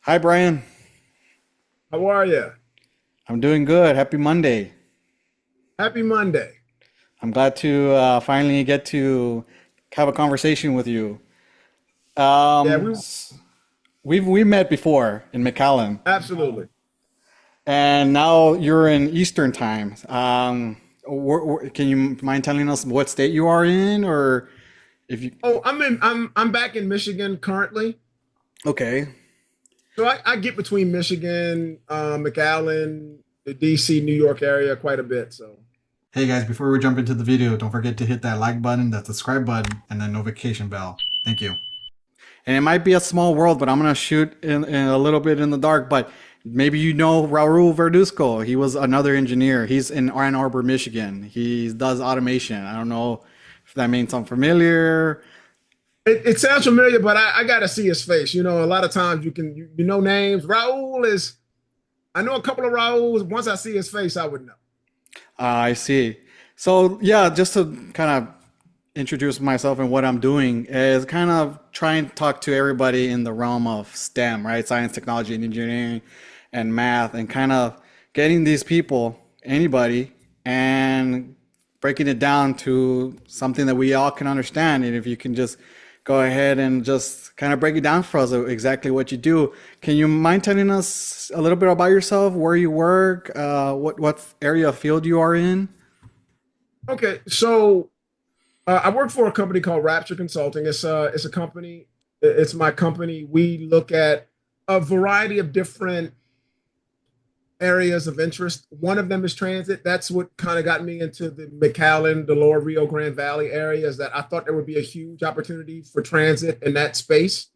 Hi, Brian. How are you? I'm doing good. Happy Monday. Happy Monday. I'm glad to finally get to have a conversation with you. Yeah, Um, we s- we met before in McAllen, absolutely. and now you're in Eastern time. Can you mind telling us what state you are in, or if you? Oh, I'm back in Michigan currently. Okay. So I get between Michigan, McAllen, the DC, New York area quite a bit. So Hey guys, before we jump into the video, don't forget to hit that like button, that subscribe button, and that notification bell. Thank you. And it might be a small world, but I'm gonna shoot in a little bit in the dark. But maybe you know Raul Verduzco. He was another engineer. He's in Ann Arbor, Michigan. He does automation. I don't know if that means I'm familiar. it sounds familiar, but I got to see his face. You know, a lot of times you know names. Raul is I know a couple of Rauls. Once I see his face, I would know. I see. So yeah, just to kind of introduce myself and what I'm doing is kind of trying to talk to everybody in the realm of STEM, right? Science, technology, and engineering and math, and kind of getting these people, anybody, and breaking it down to something that we all can understand. And if you can just go ahead and just kind of break it down for us exactly what you do. Can you mind telling us a little bit about yourself, where you work, what area of field you are in? Okay, so I work for a company called Rapture Consulting. It's a company. It's my company. We look at a variety of different areas of interest. One of them is transit. That's what kind of got me into the McAllen, the Lower Rio Grande Valley area. Is that I thought there would be a huge opportunity for transit in that space.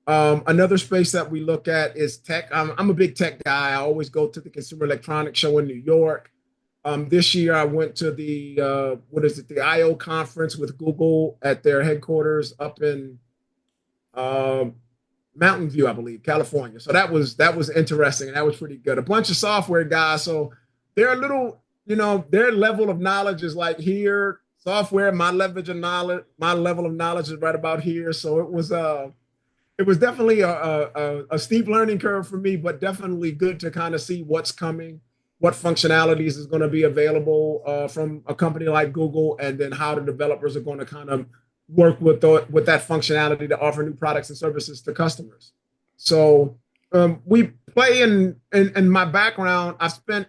Another space that we look at is tech. I'm a big tech guy. I always go to the Consumer Electronics Show in New York. This year I went to the what is it, the IO conference with Google at their headquarters up in um, Mountain View, I believe, California. So that was interesting and that was pretty good. A bunch of software guys, so they're a little, their level of knowledge is like here. Software, my level of knowledge is right about here. So it was definitely a steep learning curve for me, but definitely good to kind of see what's coming, what functionalities is going to be available from a company like Google, and then how the developers are going to kind of work with that functionality to offer new products and services to customers. So we play in my background. I spent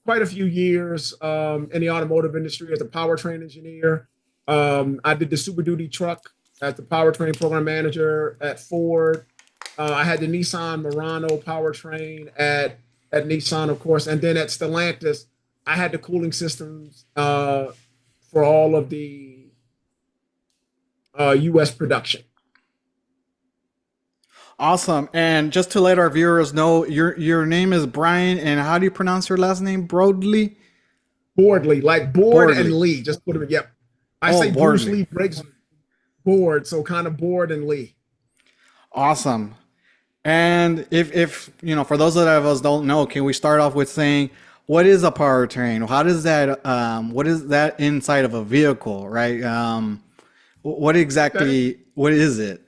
quite a few years in the automotive industry as a powertrain engineer. I did the Super Duty truck as the powertrain program manager at Ford. I had the Nissan Murano powertrain at Nissan, of course, and then at Stellantis, I had the cooling systems for all of the U.S. production. Awesome. And just to let our viewers know, your name is Brian, and how do you pronounce your last name? Broadly? Boardley, like board and Boardley. Lee, just put them. Yep, I Oh, say Bruce Boardley. Lee breaks board, so kind of board and Lee. Awesome. And if for those of us don't know, can we start off with saying what is a powertrain? How does that what is that inside of a vehicle, right? What Okay. exactly what is it?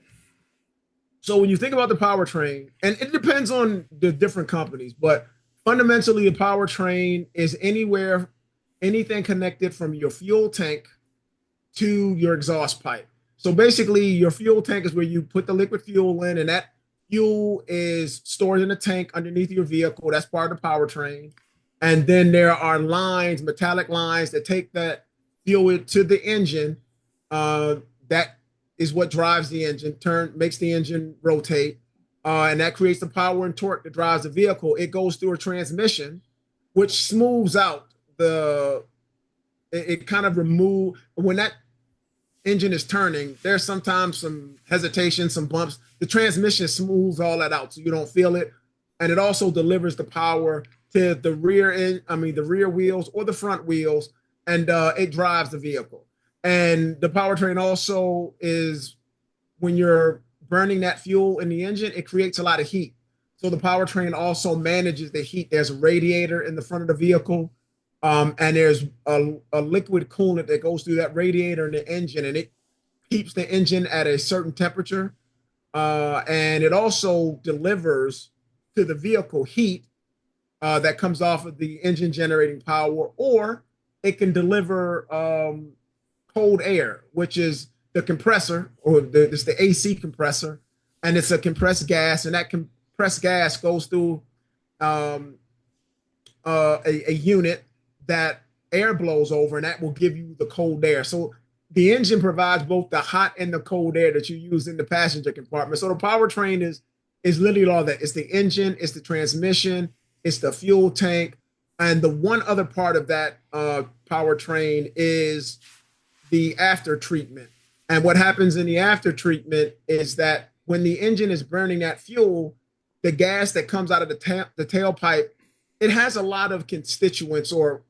So when you think about the powertrain, and it depends on the different companies, but fundamentally, the powertrain is anything connected from your fuel tank to your exhaust pipe. So basically, your fuel tank is where you put the liquid fuel in, and that fuel is stored in a tank underneath your vehicle. That's part of the powertrain. And then there are lines, metallic lines that take that fuel to the engine. Uh, that is what drives the engine, makes the engine rotate, and that creates the power and torque that drives the vehicle. It goes through a transmission, which smooths out the. It kind of remove when that engine is turning, there's sometimes some hesitation, some bumps. The transmission smooths all that out so you don't feel it. And it also delivers the power to the rear end, the rear wheels or the front wheels, and it drives the vehicle. And the powertrain also is when you're burning that fuel in the engine, it creates a lot of heat. So the powertrain also manages the heat. There's a radiator in the front of the vehicle, and there's a liquid coolant that goes through that radiator in the engine, and it keeps the engine at a certain temperature. And it also delivers. to the vehicle heat that comes off of the engine generating power, or it can deliver cold air, which is the compressor, or it's the AC compressor, and it's a compressed gas, and that compressed gas goes through um, a unit that air blows over, and that will give you the cold air. So the engine provides both the hot and the cold air that you use in the passenger compartment. So the powertrain is literally all that. It's the engine, it's the transmission, it's the fuel tank, and the one other part of that powertrain is the after treatment. And what happens in the after treatment is that when the engine is burning that fuel, the gas that comes out of the tailpipe, it has a lot of constituents, or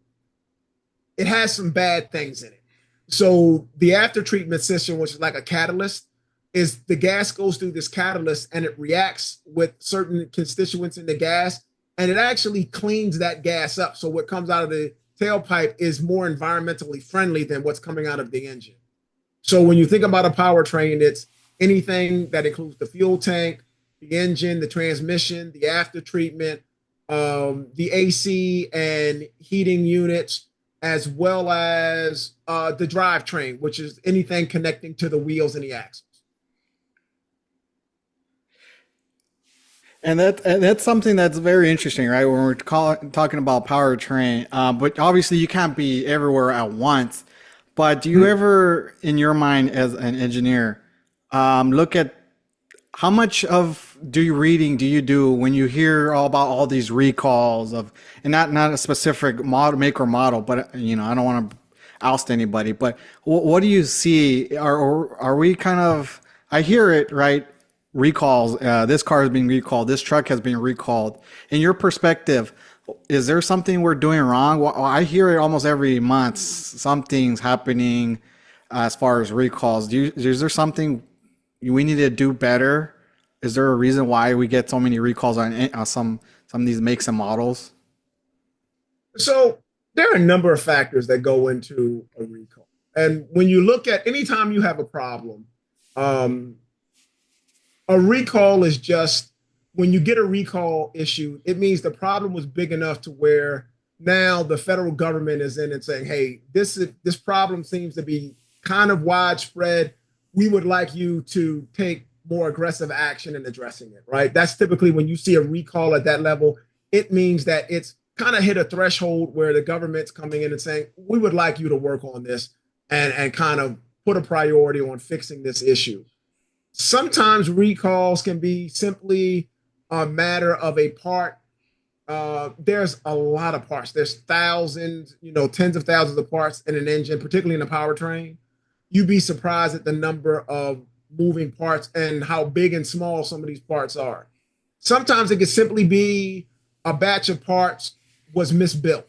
it has some bad things in it. So the after treatment system, which is like a catalyst, is the gas goes through this catalyst and it reacts with certain constituents in the gas, and it actually cleans that gas up. So what comes out of the tailpipe is more environmentally friendly than what's coming out of the engine. So when you think about a powertrain, it's anything that includes the fuel tank, the engine, the transmission, the after treatment, the AC and heating units, as well as the drivetrain, which is anything connecting to the wheels and the axles. And that's something that's very interesting, right? When we're talking about powertrain, but obviously you can't be everywhere at once. But do you ever, in your mind as an engineer, look at how much of reading do you do when you hear all about all these recalls of, and not a specific model, make or model, but I don't want to oust anybody, but what do you see? Are we kind of? I hear it, right? Recalls. This car is being recalled. This truck has been recalled. In your perspective, is there something we're doing wrong? Well, I hear it almost every month. Something's happening as far as recalls. Is there something we need to do better? Is there a reason why we get so many recalls on some of these makes and models? So there are a number of factors that go into a recall. And when you look at anytime you have a problem, a recall is just when you get a recall issue, it means the problem was big enough to where now the federal government is in and saying, hey, this problem seems to be kind of widespread. We would like you to take more aggressive action in addressing it, right? That's typically when you see a recall at that level, it means that it's kind of hit a threshold where the government's coming in and saying, we would like you to work on this and kind of put a priority on fixing this issue. Sometimes recalls can be simply a matter of a part. There's a lot of parts. There's thousands, tens of thousands of parts in an engine, particularly in a powertrain. You'd be surprised at the number of moving parts and how big and small some of these parts are. Sometimes it could simply be a batch of parts was misbuilt.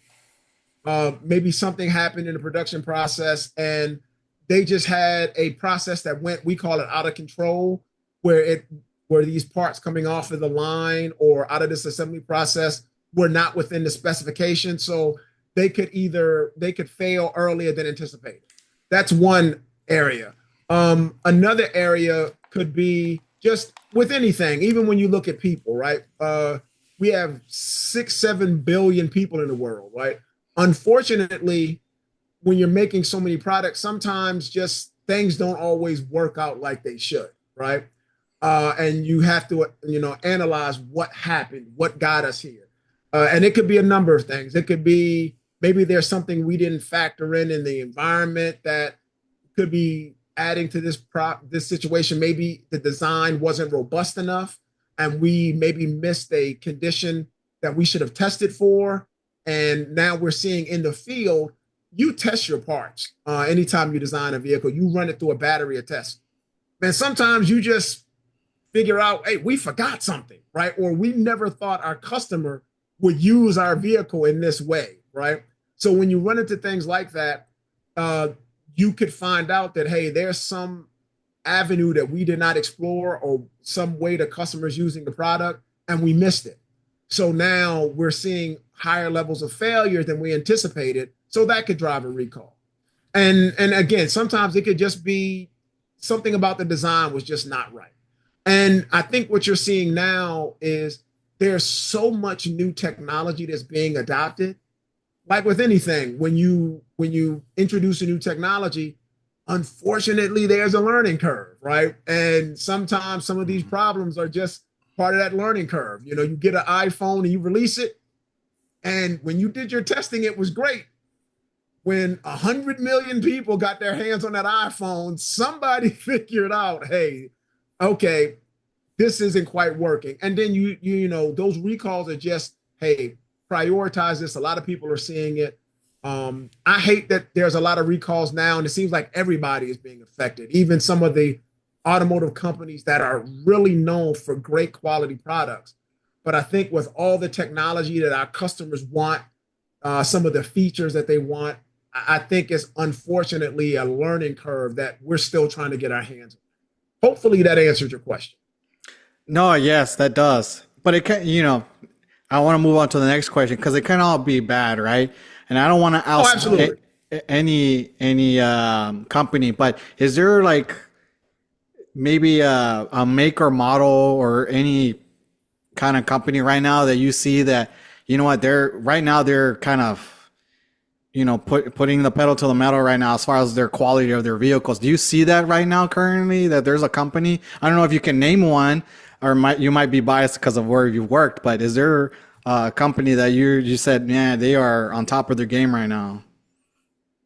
Maybe something happened in the production process and they just had a process that went, we call it out of control, where these parts coming off of the line or out of this assembly process were not within the specification. So they could fail earlier than anticipated. That's one area. Another area could be just with anything, even when you look at people, right? We have 6-7 billion people in the world, right? Unfortunately, when you're making so many products, sometimes just things don't always work out like they should, right? And you have to, analyze what happened, what got us here. And it could be a number of things. It could be maybe there's something we didn't factor in the environment that could be adding to this situation. Maybe the design wasn't robust enough and we maybe missed a condition that we should have tested for. And now we're seeing in the field, you test your parts. Anytime you design a vehicle, you run it through a battery of tests. And sometimes you just figure out, hey, we forgot something, right? Or we never thought our customer would use our vehicle in this way, right? So when you run into things like that, you could find out that, hey, there's some avenue that we did not explore or some way the customer's using the product and we missed it. So now we're seeing higher levels of failure than we anticipated. So that could drive a recall. And again, sometimes it could just be something about the design was just not right. And I think what you're seeing now is there's so much new technology that's being adopted. Like with anything, when you introduce a new technology, unfortunately, there's a learning curve, right? And sometimes some of these problems are just part of that learning curve. You know, you get an iPhone and you release it, and when you did your testing, it was great. When 100 million people got their hands on that iPhone, somebody figured out, hey, okay, this isn't quite working. And then you know those recalls are just, hey, prioritize this. A lot of people are seeing it. I hate that there's a lot of recalls now, and it seems like everybody is being affected. Even some of the automotive companies that are really known for great quality products. But I think with all the technology that our customers want, some of the features that they want, I think it's unfortunately a learning curve that we're still trying to get our hands on. Hopefully that answered your question. No, yes, that does. But it can, I want to move on to the next question because it can all be bad, right? And I don't want to Oh, oust absolutely. any company, but is there like maybe a make or model or any kind of company right now that you see that you know what they're kind of putting the pedal to the metal right now as far as their quality of their vehicles? Do you see that right now currently that there's a company? I don't know if you can name one, or you might be biased because of where you've worked, but is there a company that you said, yeah, they are on top of their game right now?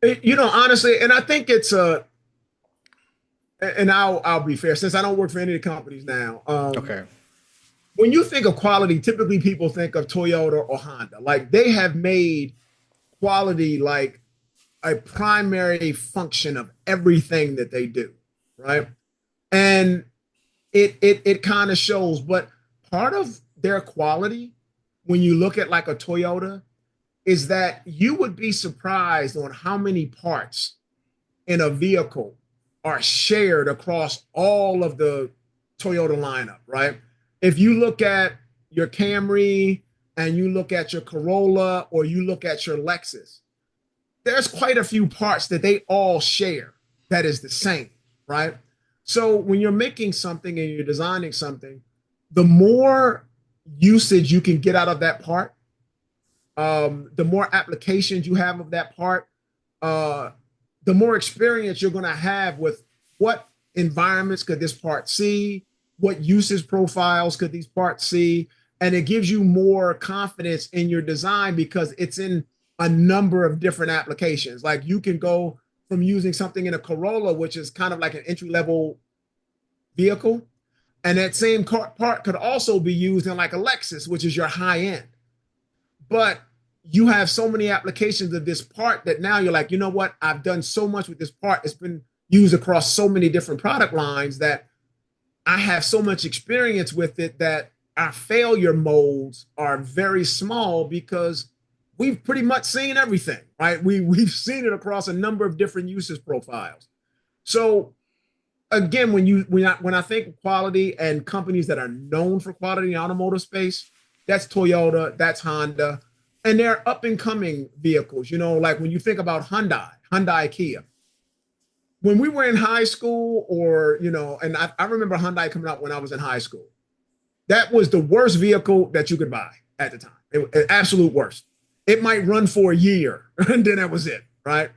Honestly, and I think it's and I'll be fair since I don't work for any of the companies now. Okay. When you think of quality, typically people think of Toyota or Honda. Like they have made quality like a primary function of everything that they do, right? And it kind of shows. But part of their quality, when you look at like a Toyota, is that you would be surprised on how many parts in a vehicle are shared across all of the Toyota lineup, right? If you look at your Camry and you look at your Corolla or you look at your Lexus, there's quite a few parts that they all share that is the same, right? So when you're making something and you're designing something, the more usage you can get out of that part, the more applications you have of that part, the more experience you're going to have with what environments could this part see, what usage profiles could these parts see, and it gives you more confidence in your design because it's in a number of different applications. Like you can go from using something in a Corolla, which is kind of like an entry level vehicle, and that same part could also be used in like a Lexus, which is your high end. But you have so many applications of this part that now you're like, you know what? I've done so much with this part. It's been used across so many different product lines that I have so much experience with it that our failure modes are very small because we've pretty much seen everything, right? We've seen it across a number of different usage profiles. So again, when I think of quality and companies that are known for quality in the automotive space, that's Toyota, that's Honda, and they're up and coming vehicles. Like when you think about Hyundai, Kia. When we were in high school, and I remember Hyundai coming out when I was in high school. That was the worst vehicle that you could buy at the time. Absolute worst. It might run for a year, and then that was it, right?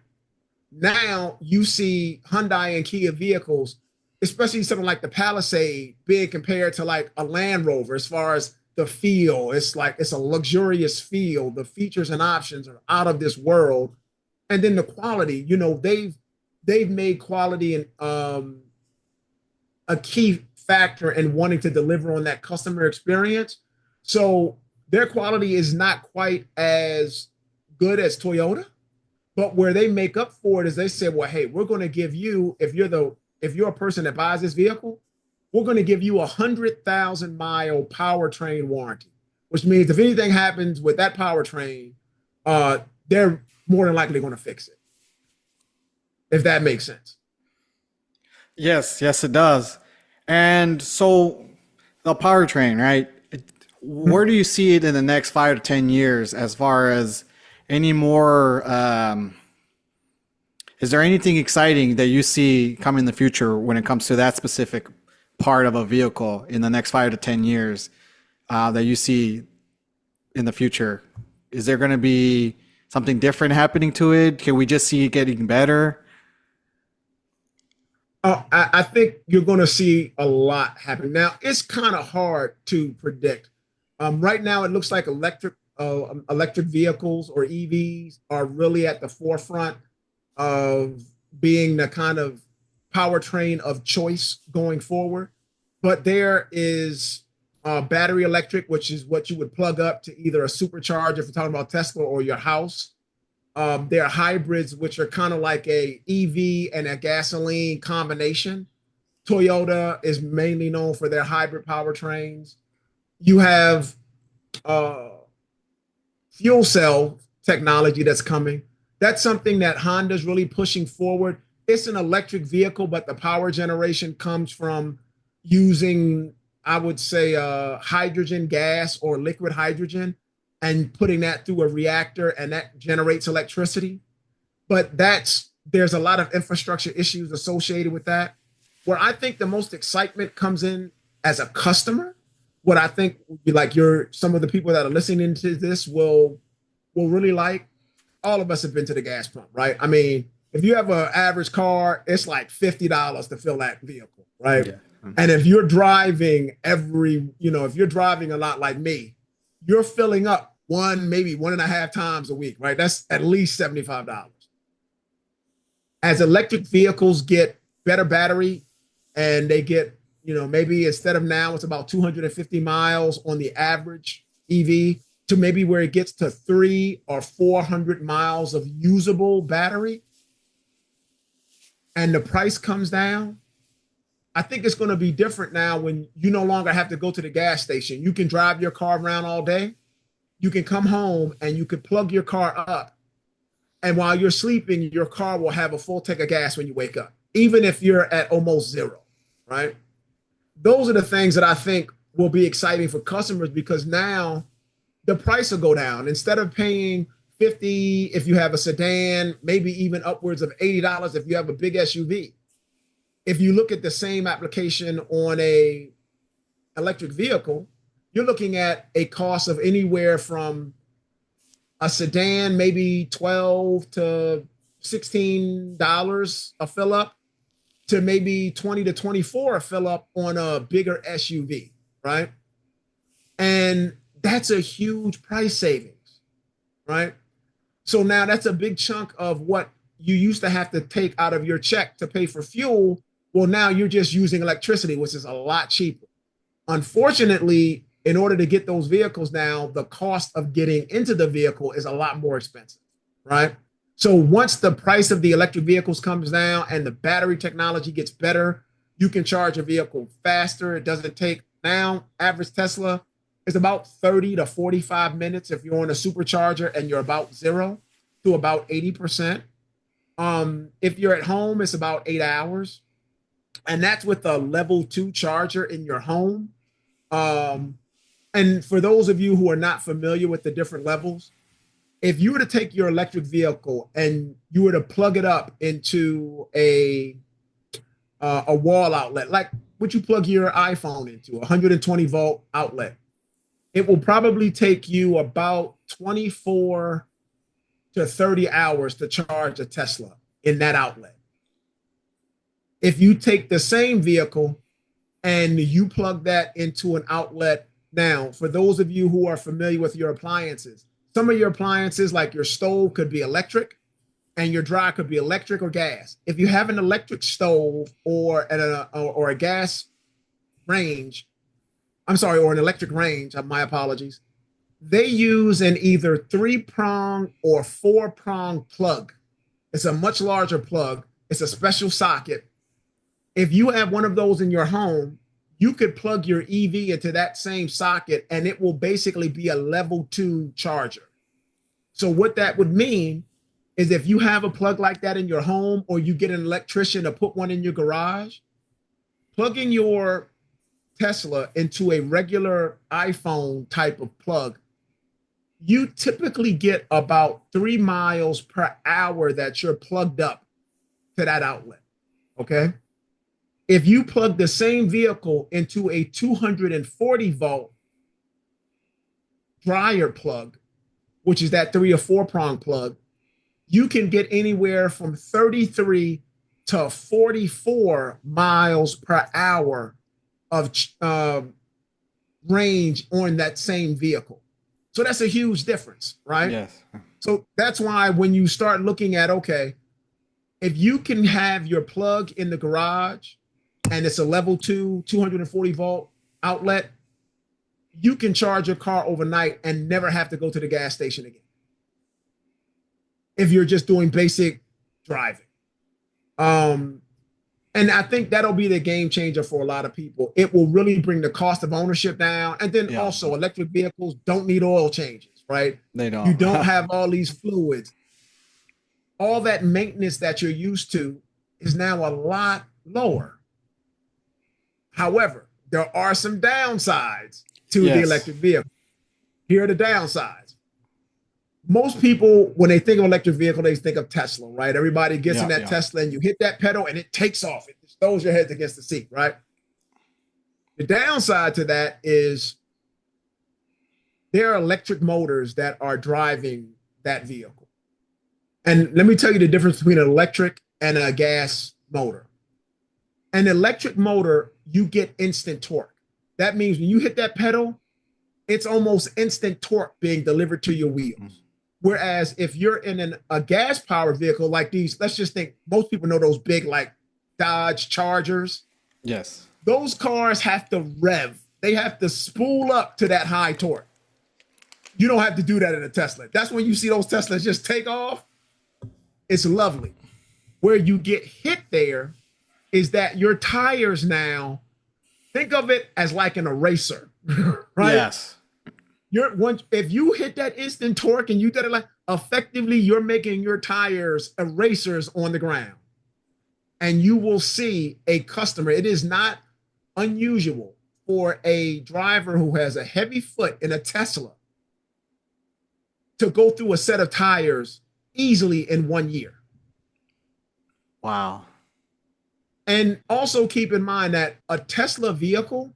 Now you see Hyundai and Kia vehicles, especially something like the Palisade, big compared to like a Land Rover as far as the feel. It's like it's a luxurious feel. The features and options are out of this world. And then the quality, they've made quality and a key factor in wanting to deliver on that customer experience. So their quality is not quite as good as Toyota, but where they make up for it is they say, well, hey, we're going to give you, if you're a person that buys this vehicle, we're going to give you 100,000-mile powertrain warranty, which means if anything happens with that powertrain, they're more than likely going to fix it. If that makes sense. Yes, yes, it does. And so the powertrain, right? Where do you see it in the next 5 to 10 years as far as any more? Is there anything exciting that you see coming in the future when it comes to that specific part of a vehicle in the next 5 to 10 years? that you see in the future? Is there going to be something different happening to it? Can we just see it getting better? Oh, I think you're going to see a lot happen. Now, it's kind of hard to predict. Right now, it looks like electric vehicles or EVs are really at the forefront of being the kind of powertrain of choice going forward. But there is battery electric, which is what you would plug up to either a supercharger if you're talking about Tesla or your house. There are hybrids, which are kind of like a EV and a gasoline combination. Toyota is mainly known for their hybrid powertrains. You have uh, fuel cell technology that's coming. That's something that Honda's really pushing forward. It's an electric vehicle, but the power generation comes from using, I would say, hydrogen gas or liquid hydrogen and putting that through a reactor, and that generates electricity. But there's a lot of infrastructure issues associated with that. Where I think the most excitement comes in as a customer, what I think like some of the people that are listening to this will really like. All of us have been to the gas pump, right? I mean, if you have an average car, it's like $50 to fill that vehicle, right? Yeah. And if you're driving if you're driving a lot like me, you're filling up maybe 1.5 times a week, right? That's at least $75. As electric vehicles get better battery and they get, maybe instead of now, it's about 250 miles on the average EV to maybe where it gets to 300 or 400 miles of usable battery and the price comes down. I think it's going to be different now when you no longer have to go to the gas station. You can drive your car around all day. You can come home and you can plug your car up. And while you're sleeping, your car will have a full tank of gas when you wake up, even if you're at almost zero, right? Those are the things that I think will be exciting for customers because now the price will go down. Instead of paying $50 if you have a sedan, maybe even upwards of $80 if you have a big SUV. If you look at the same application on a electric vehicle, you're looking at a cost of anywhere from a sedan, maybe $12 to $16 a fill up, to maybe 20 to 24 a fill up on a bigger SUV, right? And that's a huge price savings, right? So now that's a big chunk of what you used to have to take out of your check to pay for fuel. Well, now you're just using electricity, which is a lot cheaper. Unfortunately, in order to get those vehicles now, the cost of getting into the vehicle is a lot more expensive, right? So once the price of the electric vehicles comes down and the battery technology gets better, you can charge a vehicle faster. It doesn't take now, average Tesla is about 30 to 45 minutes if you're on a supercharger and you're about 0 to about 80%. If you're at home, it's about 8 hours. And that's with a level 2 charger in your home. And for those of you who are not familiar with the different levels, if you were to take your electric vehicle and you were to plug it up into a wall outlet, like what you plug your iPhone into, a 120 volt outlet, it will probably take you about 24 to 30 hours to charge a Tesla in that outlet. If you take the same vehicle and you plug that into an outlet, now, for those of you who are familiar with your appliances, some of your appliances, like your stove, could be electric, and your dryer could be electric or gas. If you have an electric stove or a gas range, or an electric range, my apologies, they use an either 3-prong or 4-prong plug. It's a much larger plug. It's a special socket. If you have one of those in your home, you could plug your EV into that same socket and it will basically be a level 2 charger. So what that would mean is if you have a plug like that in your home or you get an electrician to put one in your garage, plugging your Tesla into a regular iPhone type of plug, you typically get about 3 miles per hour that you're plugged up to that outlet, okay? If you plug the same vehicle into a 240 volt dryer plug, which is that 3 or 4 prong plug, you can get anywhere from 33 to 44 miles per hour of range on that same vehicle. So that's a huge difference, right? Yes. So that's why when you start looking at, okay, if you can have your plug in the garage and it's a level 2, 240 volt outlet, you can charge your car overnight and never have to go to the gas station again. If you're just doing basic driving. And I think that'll be the game changer for a lot of people. It will really bring the cost of ownership down. And then Yeah. also electric vehicles don't need oil changes, right? They don't. You don't have all these fluids. All that maintenance that you're used to is now a lot lower. However, there are some downsides to the electric vehicle. Here are the downsides. Most people, when they think of electric vehicle, they think of Tesla, right? Everybody gets in that Tesla and you hit that pedal and it takes off. It just throws your head against the seat, right? The downside to that is there are electric motors that are driving that vehicle. And let me tell you the difference between an electric and a gas motor. An electric motor, you get instant torque. That means when you hit that pedal, it's almost instant torque being delivered to your wheels. Whereas if you're in a gas powered vehicle like these, let's just think, most people know those big like Dodge Chargers. Yes. Those cars have to rev. They have to spool up to that high torque. You don't have to do that in a Tesla. That's when you see those Teslas just take off. It's lovely. Where you get hit there is that your tires now, think of it as like an eraser, right? Yes. If you hit that instant torque and you did it like effectively, you're making your tires erasers on the ground. And you will see a customer. It is not unusual for a driver who has a heavy foot in a Tesla to go through a set of tires easily in 1 year. Wow. And also keep in mind that a Tesla vehicle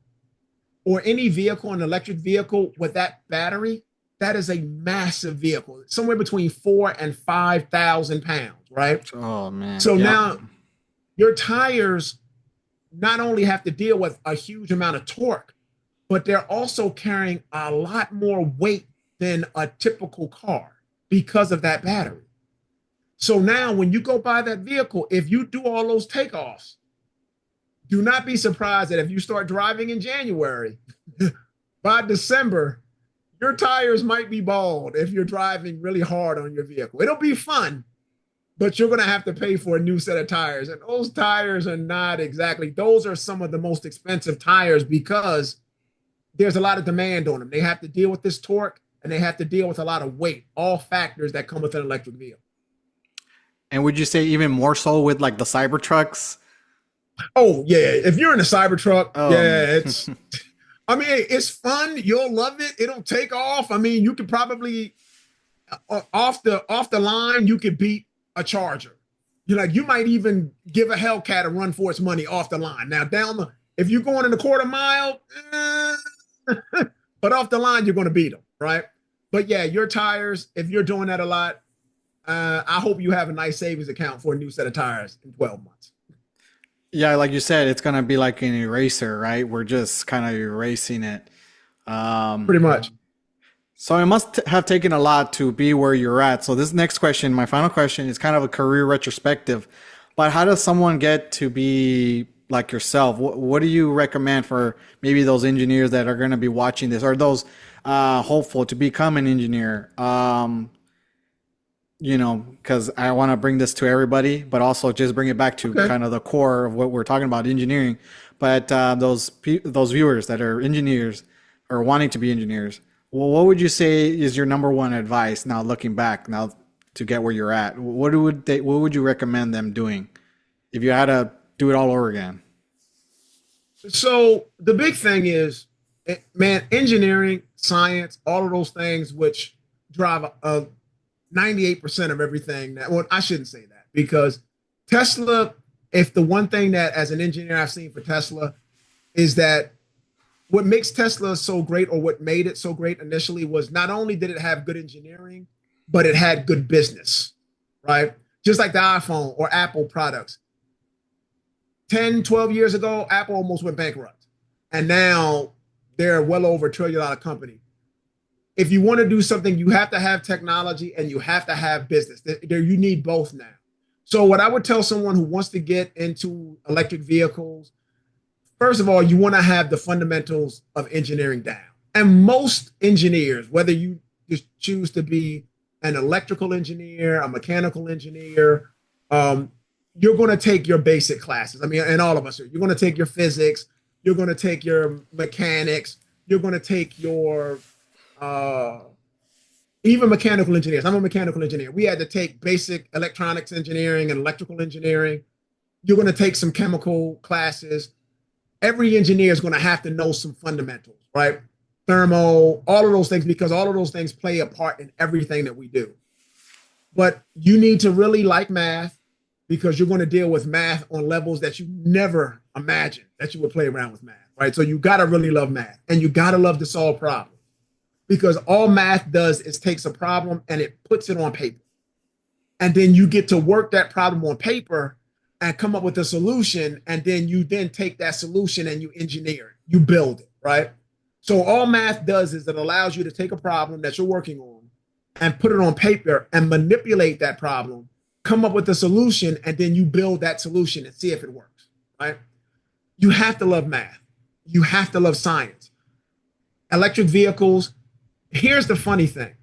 or any vehicle, an electric vehicle with that battery, that is a massive vehicle. It's somewhere between 4,000 and 5,000 pounds, right? Oh, man. So now your tires not only have to deal with a huge amount of torque, but they're also carrying a lot more weight than a typical car because of that battery. So now when you go buy that vehicle, if you do all those takeoffs, do not be surprised that if you start driving in January, by December, your tires might be bald if you're driving really hard on your vehicle. It'll be fun, but you're going to have to pay for a new set of tires. And those tires are not exactly, those are some of the most expensive tires because there's a lot of demand on them. They have to deal with this torque and they have to deal with a lot of weight, all factors that come with an electric vehicle. And would you say even more so with like the Cybertrucks? Oh yeah, if you're in a Cybertruck, it's I mean, it's fun. You'll love it. It'll take off. I mean, you could probably off the line, you could beat a Charger. You might even give a Hellcat a run for its money off the line. Now if you're going in a quarter mile, but off the line, you're going to beat them, right? But yeah, your tires, if you're doing that a lot, I hope you have a nice savings account for a new set of tires in 12 months. Yeah, like you said, it's going to be like an eraser, right? We're just kind of erasing it. Pretty much. So it must have taken a lot to be where you're at. So this next question, my final question, is kind of a career retrospective. But how does someone get to be like yourself? What do you recommend for maybe those engineers that are going to be watching this, or those hopeful to become an engineer? Because I want to bring this to everybody, but also just bring it back to kind of the core of what we're talking about, engineering. But those viewers that are engineers or wanting to be engineers, well, what would you say is your number one advice now, looking back now to get where you're at? What would you recommend them doing if you had to do it all over again? So the big thing is, man, engineering, science, all of those things which drive 98% of everything I shouldn't say that, because Tesla, if the one thing that as an engineer I've seen for Tesla is that what makes Tesla so great, or what made it so great initially, was not only did it have good engineering, but it had good business, right? Just like the iPhone or Apple products. 10, 12 years ago, Apple almost went bankrupt. And now they're well over $1 trillion company. If you want to do something, you have to have technology and you have to have business. You need both now. So what I would tell someone who wants to get into electric vehicles, first of all, you want to have the fundamentals of engineering down. And most engineers, whether you just choose to be an electrical engineer, a mechanical engineer, you're going to take your basic classes. I mean, and all of us are. You're going to take your physics, you're going to take your mechanics, you're going to take your even mechanical engineers. I'm a mechanical engineer. We had to take basic electronics engineering and electrical engineering. You're going to take some chemical classes. Every engineer is going to have to know some fundamentals, right? Thermo, all of those things, because all of those things play a part in everything that we do. But you need to really like math, because you're going to deal with math on levels that you never imagined that you would play around with math, right? So you got to really love math, and you got to love to solve problems, because all math does is takes a problem and it puts it on paper. And then you get to work that problem on paper and come up with a solution. And then you then take that solution and you engineer it, you build it, right? So all math does is it allows you to take a problem that you're working on and put it on paper and manipulate that problem, come up with a solution, and then you build that solution and see if it works, right? You have to love math. You have to love science. Electric vehicles, here's the funny thing.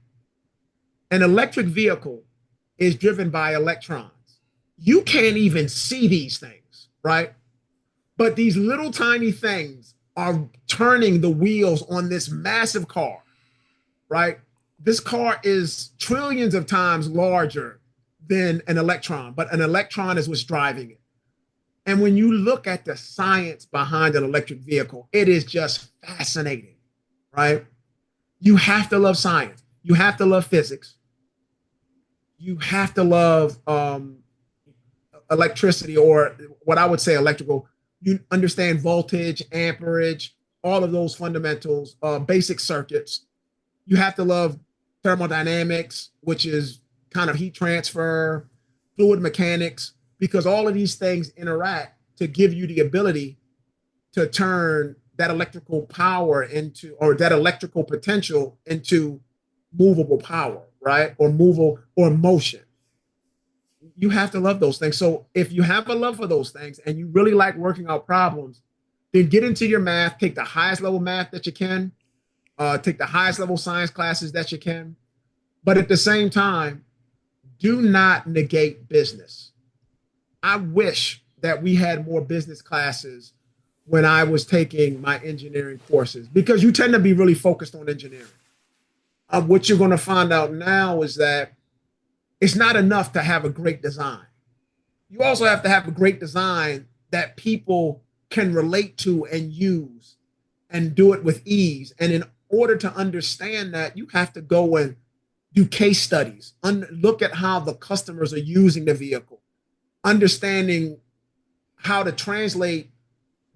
An electric vehicle is driven by electrons. You can't even see these things, right? But these little tiny things are turning the wheels on this massive car, right? This car is trillions of times larger than an electron, but an electron is what's driving it. And when you look at the science behind an electric vehicle, it is just fascinating, right? You have to love science. You have to love physics. You have to love electricity, or what I would say electrical. You understand voltage, amperage, all of those fundamentals, basic circuits. You have to love thermodynamics, which is kind of heat transfer, fluid mechanics, because all of these things interact to give you the ability to turn that electrical power into, or that electrical potential into movable power, right? Or motion. You have to love those things. So if you have a love for those things and you really like working out problems, then get into your math, take the highest level math that you can, take the highest level science classes that you can. But at the same time, do not negate business. I wish that we had more business classes when I was taking my engineering courses, because you tend to be really focused on engineering. What you're going to find out now is that it's not enough to have a great design. You also have to have a great design that people can relate to and use and do it with ease. And in order to understand that, you have to go and do case studies, look at how the customers are using the vehicle, understanding how to translate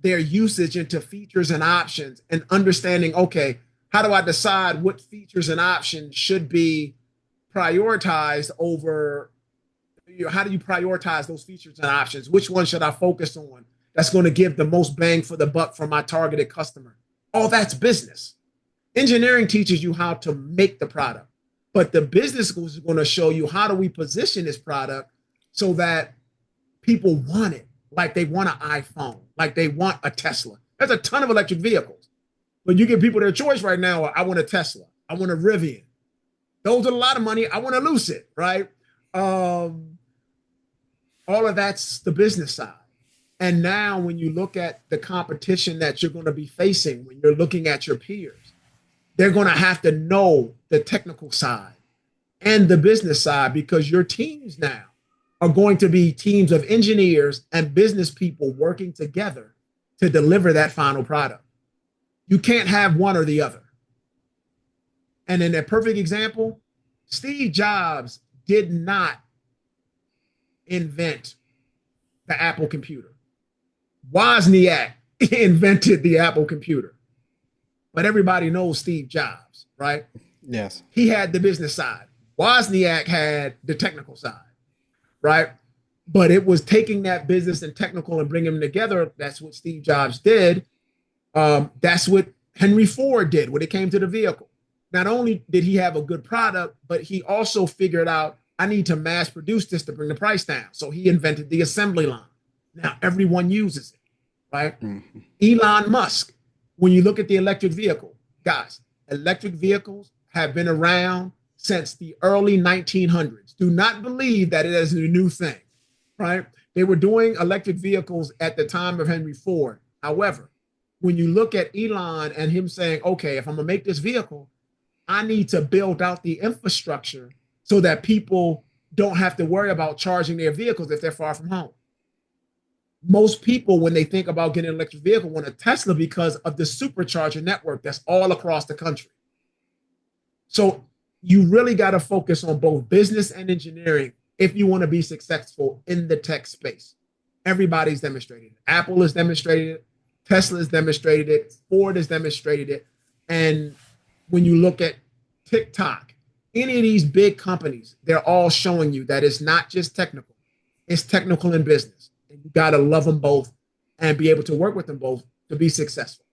their usage into features and options, and understanding, okay, how do I decide what features and options should be prioritized over, how do you prioritize those features and options? Which one should I focus on that's going to give the most bang for the buck for my targeted customer? All that's business. Engineering teaches you how to make the product, but the business schools are going to show you how do we position this product so that people want it, like they want an iPhone, like they want a Tesla. There's a ton of electric vehicles, but you give people their choice right now. I want a Tesla. I want a Rivian. Those are a lot of money. I want a Lucid, right? All of that's the business side. And now when you look at the competition that you're going to be facing, when you're looking at your peers, they're going to have to know the technical side and the business side, because your teams now are going to be teams of engineers and business people working together to deliver that final product. You can't have one or the other. And in a perfect example, Steve Jobs did not invent the Apple computer. Wozniak invented the Apple computer. but everybody knows Steve Jobs, right? Yes. He had the business side. Wozniak had the technical side, right? But it was taking that business and technical and bringing them together. That's what Steve Jobs did. That's what Henry Ford did when it came to the vehicle. Not only did he have a good product, but he also figured out I need to mass produce this to bring the price down. So he invented the assembly line. Now everyone uses it, right? Mm-hmm. Elon Musk, when you look at the electric vehicle, guys, electric vehicles have been around since the early 1900s. Do not believe that it is a new thing, right? They were doing electric vehicles at the time of Henry Ford. However, when you look at Elon and him saying, okay, if I'm gonna make this vehicle, I need to build out the infrastructure so that people don't have to worry about charging their vehicles if they're far from home. Most people, when they think about getting an electric vehicle, want a Tesla because of the supercharger network that's all across the country. So you really got to focus on both business and engineering if you want to be successful in the tech space. Everybody's demonstrated it. Apple has demonstrated it. Tesla has demonstrated it. Ford has demonstrated it. And when you look at TikTok, any of these big companies, they're all showing you that it's not just technical, it's technical and business. And you got to love them both and be able to work with them both to be successful.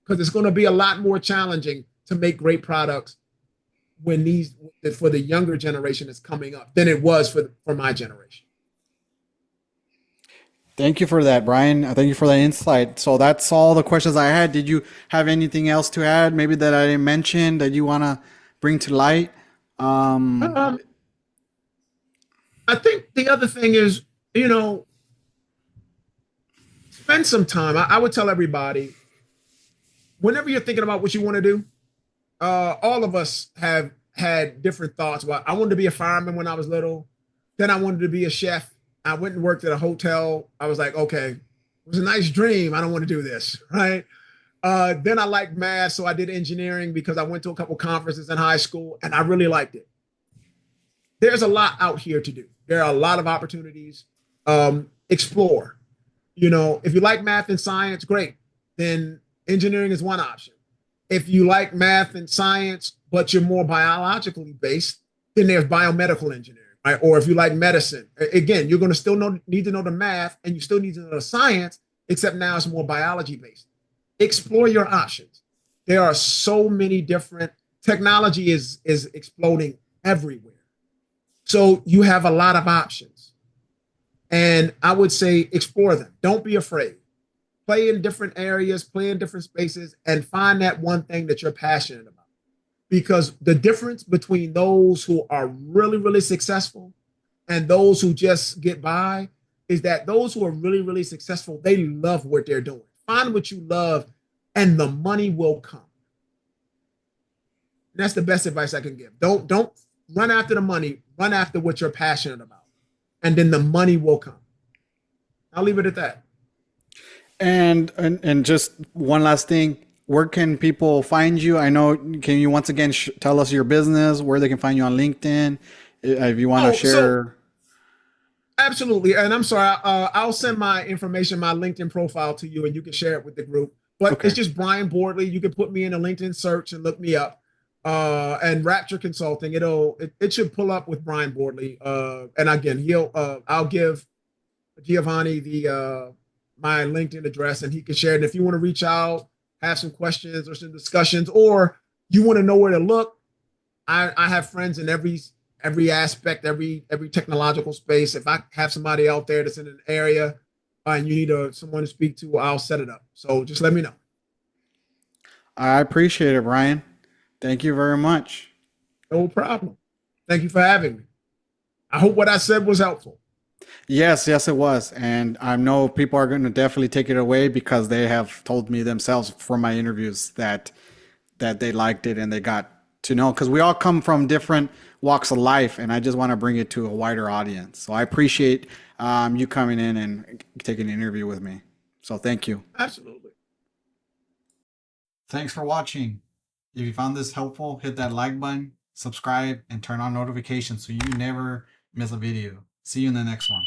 Because it's going to be a lot more challenging to make great products when these for the younger generation is coming up than it was for my generation. Thank you for that, Brian. Thank you for that insight. So that's all the questions I had. Did you have anything else to add, maybe that I didn't mention that you want to bring to light? Um, Um, I think the other thing is, you know, spend some time. I would tell everybody whenever you're thinking about what you want to do, all of us have had different thoughts about. I wanted to be a fireman when I was little. Then I wanted to be a chef. I went and worked at a hotel. I was like, okay, it was a nice dream. I don't want to do this, right? Then I liked math, so I did engineering because I went to a couple conferences in high school and I really liked it. There's a lot out here to do. There are a lot of opportunities. Explore. You know, if you like math and science, great. Then engineering is one option. If you like math and science, but you're more biologically based, then there's biomedical engineering, right? Or if you like medicine, again, you're going to still need to know the math and you still need to know the science, except now it's more biology based. Explore your options. There are so many different technology is exploding everywhere. So you have a lot of options. And I would say explore them. Don't be afraid. Play in different areas, play in different spaces, and find that one thing that you're passionate about. Because the difference between those who are really, really successful and those who just get by is that those who are really, really successful, they love what they're doing. Find what you love, and the money will come. That's the best advice I can give. Don't run after the money, run after what you're passionate about, and then the money will come. I'll leave it at that. and just one last thing, where can people find you? I know, can you once again tell us your business, where they can find you on LinkedIn, if you want to Oh, so share? absolutely. And I'm sorry, I'll send my information, my LinkedIn profile to you, and you can share it with the group. But Okay. it's just Brian Boardley. You can put me in a LinkedIn search and look me up. And Rapture Consulting, it should pull up with Brian Boardley. And again, I'll give Giovanni the my LinkedIn address, and he can share it. And if you want to reach out, have some questions or some discussions, or you want to know where to look, I have friends in every aspect, every technological space. If I have somebody out there that's in an area and you need someone to speak to, I'll set it up. So just let me know. I appreciate it, Brian. Thank you very much. No problem. Thank you for having me. I hope what I said was helpful. Yes, yes, it was. And I know people are going to definitely take it away because they have told me themselves from my interviews that they liked it and they got to know, because we all come from different walks of life, and I just want to bring it to a wider audience. So I appreciate you coming in and taking an interview with me. So thank you. Absolutely. Thanks for watching. If you found this helpful, hit that like button, subscribe, and turn on notifications so you never miss a video. See you in the next one.